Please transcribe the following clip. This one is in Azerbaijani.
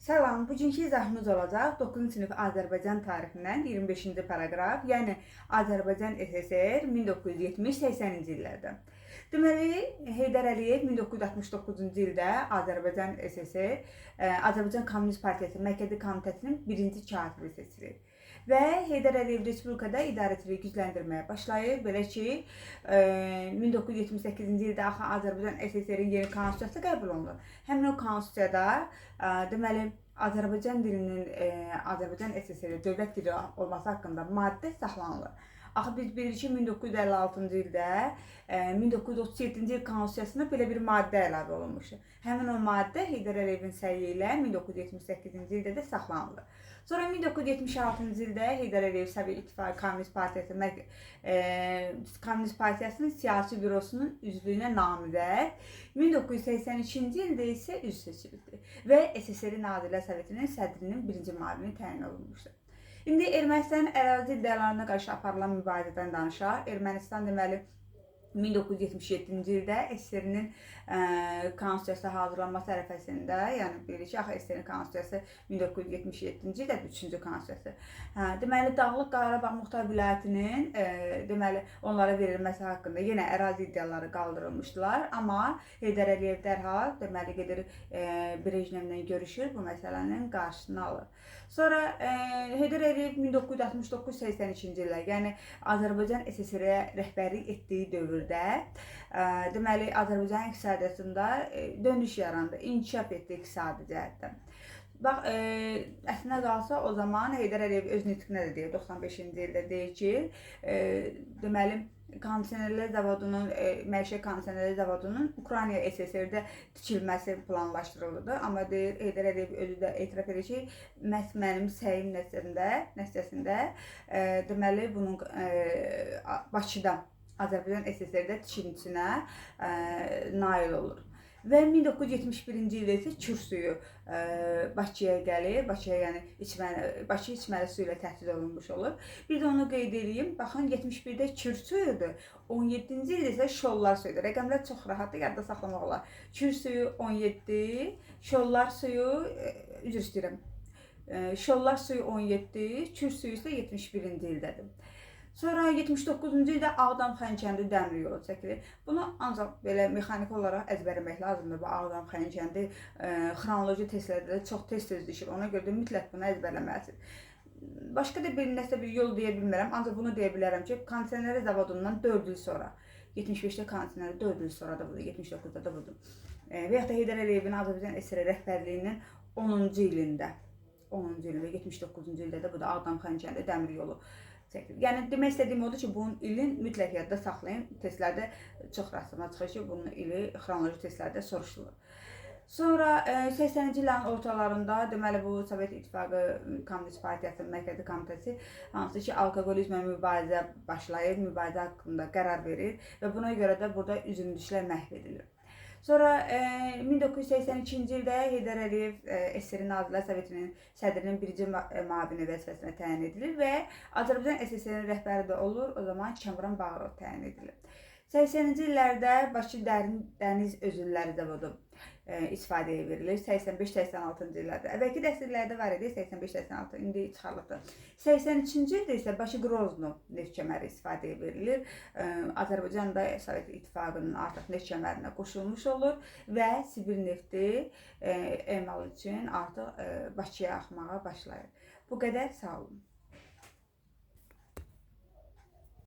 Salam, bugünkü izahımız olacaq 9-cu sinif Azərbaycan tarixindən 25-ci paragraf, yəni Azərbaycan SSR 1970-80-ci illərdə. Deməli, Heydər Əliyev 1969-cu ildə Azərbaycan SSR, Azərbaycan Kommunist Partiyası Mərkəzi Komitəsinin birinci katibi seçilir. Və Heydər Əliyev Respublikada idarəçiliyi gücləndirməyə başlayır. Belə ki, 1978-ci ildə Azərbaycan SSR-in yeni konstitusiyası qəbul olunur. Həmin o konstitusiyada deməli, Azərbaycan dilinin Azərbaycan SSR dövlət dili olması haqqında maddə saxlanılır. Axı biz bilirik ki, 1956-cı ildə 1937-ci il konstitusiyasına belə bir maddə əlavə olunmuşdur. Həmin o maddə Heydər Əliyevin səyi ilə 1978-ci ildə də saxlanılır. Sonra 1976-cı ildə Heydər Əliyev Sovet İttifaqı Kommunist Partiyasının siyasi bürosunun üzvlüyünə namizəd, 1982-ci ildə isə üzv seçildi və SSR Nazirlər Sovetinin sədrinin birinci müavini təyin olunmuşdur. İndi Ermənistanın ərazi iddialarına qarşı aparılan mübarizədən danışaq. Ermənistan deməli 1977-ci ildə SSR-nin konstitusiyası hazırlanması ərəfəsində, yəni bilirik ki, SSR-nin konstitusiyası 1977-ci ildə 3-cü konstitusiyası. Deməli, Dağlıq Qarabağ Muxtar Vilayətinin deməli onlara verilməsi haqqında yenə ərazi iddiaları qaldırılmışdılar, amma Heydər Əliyev dərhal deməli gedir Brejnevlə görüşür, bu məsələnin qarşısını alır. Sonra Heydər Əliyev 1969-82-ci illər, yəni Azərbaycan SSR-ə rəhbərlik etdiyi dövrdə deməli Azərbaycan iqtisadiyyatında dönüş yarandı, inkişaf etdi iqtisadi cəhətdən. Bax, əslində qalsa o zaman Heydər Əliyev öz nitqində də deyir, 95-ci ildə deyir ki, deməli kondisionerlər zavodunun, məişət kondisionerlər zavodunun Ukrayna SSR-də tikilməsi planlaşdırıldı. Amma deyir, Heydər Əliyev özü də etiraf edir ki, məhz mənim səyim nəticəsində deməli bunun Bakıda Azərbaycan SSR-də tikintisinə nail olur. Və 1971-ci ildə isə Kür suyu Bakıya gəlir. Bakıya, yəni Bakı içməli su ilə təchiz olunmuş olur. Bir də onu qeyd edeyim. Baxın, 71-də Kür suyudur. 17-ci ildə isə Şollar suyudur. Rəqəmlər çox rahatdır, yadda saxlamaq olar. Kür suyu 17, Şollar suyu, üzr istəyirəm. Şollar suyu 17, Kür suyu isə 71-ci ildədir. Sonra 79-cu ildə Ağdam-Xəncəndi dəmir yolu çəkilir. Bunu ancaq belə mexaniki olaraq əzbərləmək lazımdır. Bu Ağdam-Xəncəndi xronoloji testlərdə də çox tez-tez düşür. Ona görə də mütləq bunu əzbərləməlisiniz. Başqa da bir yol deyə bilmərəm, ancaq bunu deyə bilərəm ki, kondisioner zavodundan 4 il sonra, 75-də kondisioner 4 il sonra da budur, 79-da da budur. Və yaxud da Heydər Əliyevin Azərbaycan SSR rəhbərliyinin 10-cu ilində, 79-cu ildə də budur, Ağdam-Xəncəndi dəmir yolu. Yəni demək istədiyim odur ki, bunun ilin mütləq yadda saxlayın. Testlərdə çox rastıma çıxır ki, bunun ili xronoloji testlərdə soruşulur. Sonra 80-ci illərin ortalarında deməli bu Sovet İttifaqı Kommunist Partiyasının Mərkəzi Komitəsi hansı ki, alkoqolizmlə mübarizə başlayır, mübarizə haqqında qərar verir və buna görə də burada üzümlüklər məhv edilir. Sonra 1982-ci ildə Heydər Əliyev SSR Nazirlər Sovetinin sədrinin birinci müavini vəzifəsinə təyin edilir və Azərbaycan SSR-nin rəhbəri də olur, o zaman Kamran Bağırov təyin edilir. 80-ci illərdə Bakı Dəniz Özülləri Zavodu istifadəyə verilir. 85-86-cı illərdə. Əvvəlki dəstələrdə var idi, 85-86, indi çıxarılıbdır. 83-cü ildə isə Bakı Qrozno neft kəməri istifadəyə verilir. Azərbaycan da Sovet İttifaqının artıq neft kəmərinə qoşulmuş olur və Sibir nefti emal üçün artıq Bakıya axmağa başlayır. Bu qədər, sağ olun.